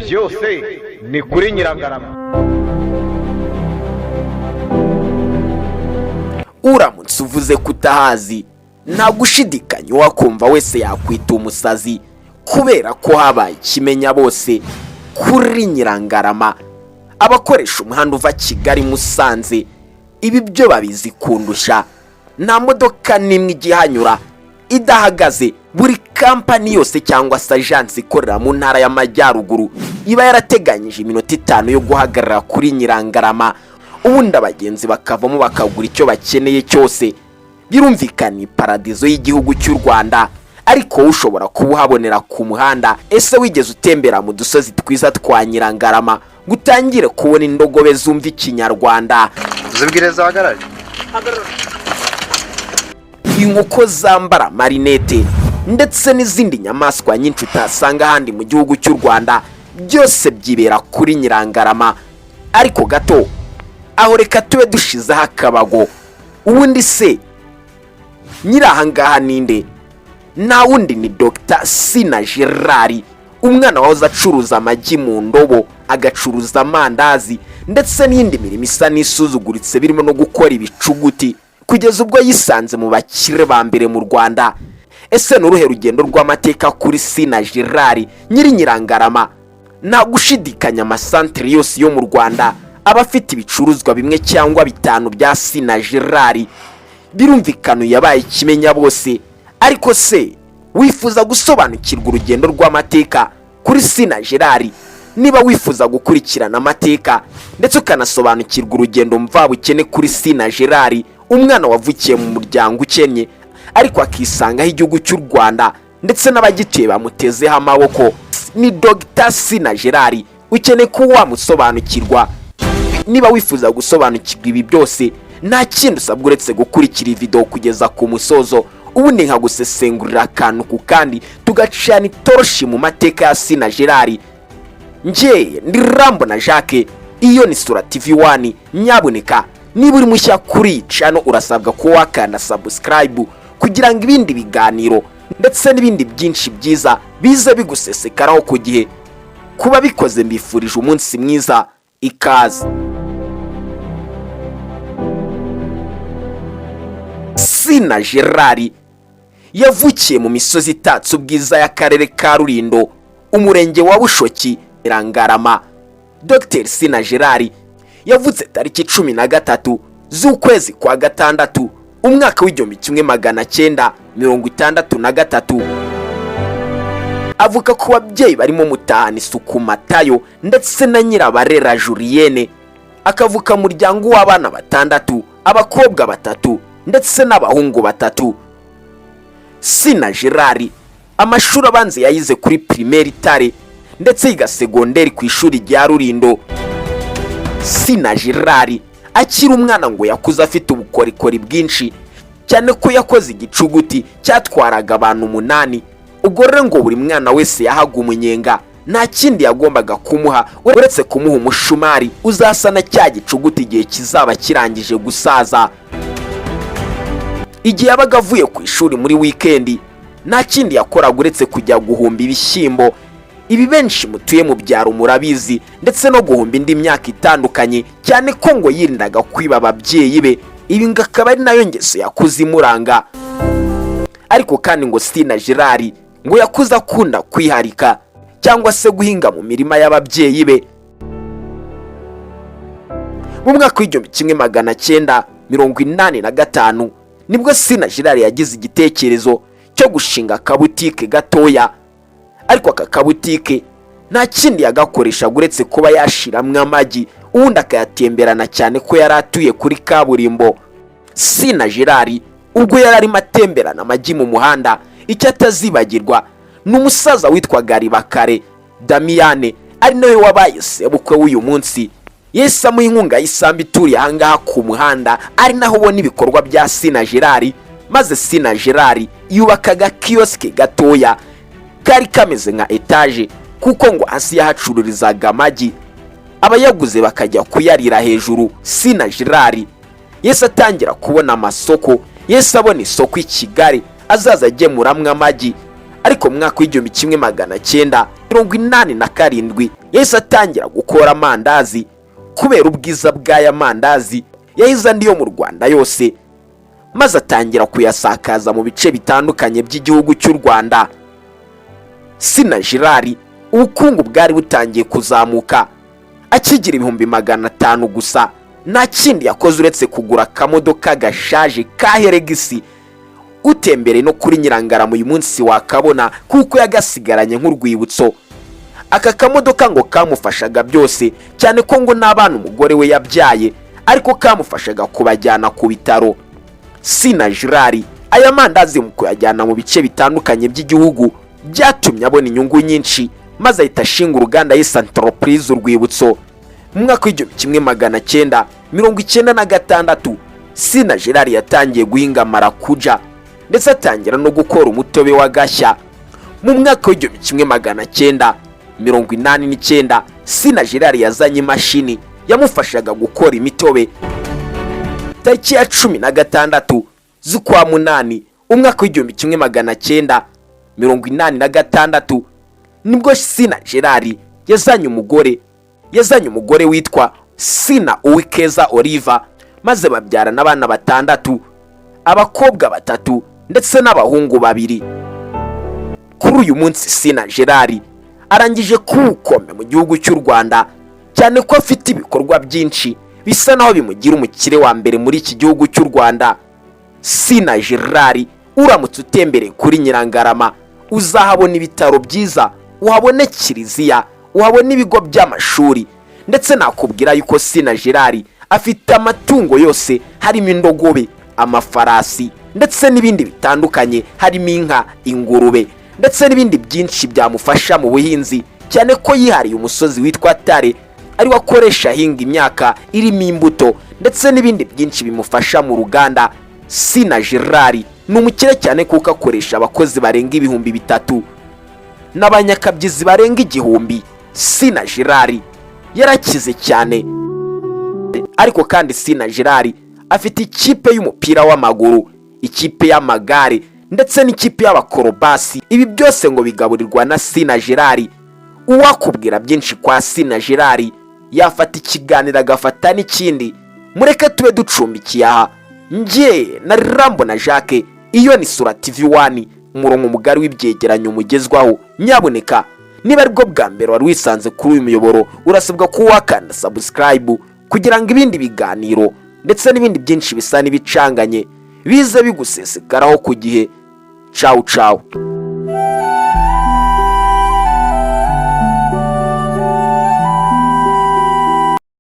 byose ni kuri Nyirangarama. Uramutse uvuze kutahazi nta gushidikanya wakumva wese yakwita umusazi, kubera ko habaye kimenya bose kuri Nyirangarama. Abakoresha umuhanda uva Kigali Musanze ibi byo babizi kundusha. Nta modoka nimwe igihanyura idahagaze. Buri kampani yose cyangwa se agence ikorera mu ntara y'Amajyaruguru iba yarateganyije iminota 5 yo guhagarara kuri Nyirangarama, ubundi abagenzi bakavamo bakagura icyo bakeneye cyose. Birumvikana paradizo y'igihugu cy'u Rwanda, ariko ushobora kubuhabonera ku muhanda. Ese wigeze utembera mu dusozi twiza twa Nyirangarama gutangire kubona indogobe zumva Ikinyarwanda? Zibwireza hagarara. Inkoko zambara marinete ndetse n'izindi nyamaswa nyinshi utasanga handi mu gihugu cy'u Rwanda, byose byibera kuri Nyirangarama. Ariko gato aho reka tube dushizeho akabago. Ubundi se nyirahangaha ninde? Na wundi ni Dr. SINA Gerard, umwana wahoze acuruza amagi mu ndobo, agacuruza amandazi ndetse n'indi mirimo isa n'isuzuguritse birimo no gukora ibicuguti, kugeza ubwo yisanze mu bakire ba mbere mu Rwanda. Ese n'uruhe rugendo rw'amateka kuri SINA Gerard nyiri Nyirangarama? Nta gushidikanya amasantere yose yo mu Rwanda abafite ibicuruzwa bimwe cyangwa bitanu bya SINA Gerard. Birumvikana yabaye kimenya bose. Ariko se wifuza gusobanukirwa urugendo rw'amateka kuri SINA Gerard? Niba wifuza gukurikirana amateka ndetse ukanasobanukirwa urugendo mvabukene kuri SINA Gerard, umwana wavukiye mu muryango ukennye ariko akisangaho igihugu cy'u Rwanda ndetse n'abagituye bamutezeho amaboko, ni Dr. SINA Gerard ukeneye ko wamusobanukirwa. Niba wifuza gusobanukirwa ibi byose, nta kindi usabwa uretse gukurikira video kugeza ku musozo, ubundi nkagusesengurira akantu ku kandi tugacana itoroshi mu mateka ya SINA Gerard. Nje ndi Rambo na Jacques, iyo ni Sura TV 1. Nyabuneka niba uri mushya kuri channel urasabwa ko wakanda subscribe kugira ngo ibindi biganiro ndetse n'ibindi byinshi byiza bize bigusesekaraho ku gihe. Kuba bikoze mbifurije umunsi mwiza, ikaze. SINA Gerard yavukiye mu misozi itatse ubwiza y'akarere ka Rulindo, umurenge wa Bushoki, Nyirangarama. Dr. SINA Gerard yavutse tariki 13 z'ukwezi kwa gatandatu umwaka w'1963. Avuka ku babyeyi barimo Mutahani Suku Matayo ndetse na Nyirabarera Julienne. Akavuka mu muryango w'abana 6, abakobwa 3 ndetse n'abahungu 3. SINA Gerard amashuri abanze yayize kuri primaire Tare ndetse yiga segonderi ku ishuri rya Rulindo. SINA Gerard akiri umwana ngo yakuze afite ubukorikori bwinshi, cyane ko yakoze igicuguti cyatwaraga abantu 8. Ubwo rero ngo buri mwana wese yahaga umunyenga, nta kindi yagombaga kumuha uretse kumuha umushumari uzasana cya gicuguti igihe kizaba kirangije gusaza. Igihe yabaga avuye ku ishuri muri weekend, nta kindi yakoraga uretse kujya guhumba ibishyimbo. Ibi benshi mutuye mu byaro murabizi, ndetse no guhumba indi myaka itandukanye, cyane ko ngo yirindaga kwiba ababyeyi be. Ibi ngakaba ari nayo ngeso yakuze imuranga. Ariko kandi ngo SINA Gerard ngo yakuze akunda kwiharika cyangwa se guhinga mu mirima y'ababyeyi be. Mu mwaka w'1985 nibwo SINA Gerard yagize igitekerezo cyo gushinga akabutike gatoya. Ariko aka kabutike nta kindi yagakoresha uretse kuba yashiramwe amagi, ubundi akayatemberana, cyane ko yari atuye kuri kaburimbo. SINA Gerard ubwo yari arimo atemberana amagi mu muhanda, icyo atazibagirwa n'umusaza witwaga Ribakare Damiane, ari nawe wabaye sebukwe w'uyu munsi. Yese amuha inkunga y'isambu ituriye ahangaha ku muhanda, ari naho ubona ibikorwa bya SINA Gerard. Maze SINA Gerard yubakaga kioske gatoya kari kameze nka etage, kuko ngo hasi yahacururizaga amagi, abayaguze bakajya kuyarira hejuru. SINA Gerard yese atangira kubona amasoko, yese abona isoko i Kigali azaza agemuramwe amagi. Ariko mu mwaka w'1990 1987 yahise atangira gukora amandazi. Kubera ubwiza bw'aya mandazi yahize andi yo mu Rwanda yose, maze atangira kuyasakaza mu bice bitandukanye by'igihugu cy'u Rwanda. SINA Gerard ubukungu bwari butangiye kuzamuka, akigira 500,000 gusa. Nta kindi yakoze uretse kugura akamodoka gashaje ka Heregisi. Utembere no kuri Nyirangarama uyu munsi wakabona kuko yagasigaranye nk'urwibutso. Aka kamodoka ngo kamufashaga byose, cyane ko ngo n'abana umugore we yabyaye, ariko kamufashaga kubajyana ku bitaro. SINA Gerard aya mandazi mu kuyajyana mu bice bitandukanye by'igihugu byatumye abona inyungu nyinshi, maze ahita ashinga uruganda yise Entreprise URWIBUTSO. Mu mwaka w'1996 SINA Gerard yatangiye guhinga marakuja ndetse atangira no gukora umutobe wa gashya. Mu mwaka w'1989 SINA Gerard yazanye imashini yamufashaga gukora imitobe. Tariki ya 16 z'ukwa munani umwaka w'1986 nibwo SINA Gerard yazanye umugore witwa SINA Uwikeza Oliva, maze babyarana abana 6, abakobwa 3 ndetse n'abahungu 2. Kuri uyu munsi SINA Gerard arangije kuwukome mu gihugu cy'u Rwanda, cyane ko afite ibikorwa byinshi bisa naho bimugira umukire wa mbere muri iki gihugu cy'u Rwanda. SINA Gerard uramutse utembereye kuri Nyirangarama uzahabona ibitaro byiza, uhabone kiliziya, uhabone ibigo by'amashuri, ndetse nakubwira yuko SINA Gerard afite amatungo yose, harimo indogobe, amafarasi ndetse n'ibindi bitandukanye, harimo inka, ingurube ndetse n'ibindi byinshi byamufasha mu buhinzi, cyane ko yihariye umusozi witwa Tare ari wakoresha hinga imyaka irimo imbuto ndetse n'ibindi byinshi bimufasha mu ruganda. SINA Gerard ni umukire cyane kuko akoresha abakozi barenga 3,000 n'abanyakabyizi barenga 1,000. SINA Gerard yarakize cyane, ariko kandi SINA Gerard afite ikipe y'umupira w'amaguru, ikipe y'amagare ndetse n'ikipe y'abakorobasi. Ibi byose ngo bigaburirwa na SINA Gerard. Uwakubwira byinshi kwa SINA Gerard yafata ikiganiro agafata n'ikindi. Mureke tube ducumbikiye aha. Nje na Rambo na Jacques, iyo ni Sura TV1, umurongo mugari w'ibyegeranyo mugezwaho. Nyaboneka niba aribwo bwa mbere wari wisanze kuri uyu muyoboro, urasabwa kuba wakanda subscribe kugira ngo ibindi biganiro ndetse n'ibindi byinshi bisa n'ibicanganye bize bigusesekaraho ku gihe. Ciao ciao.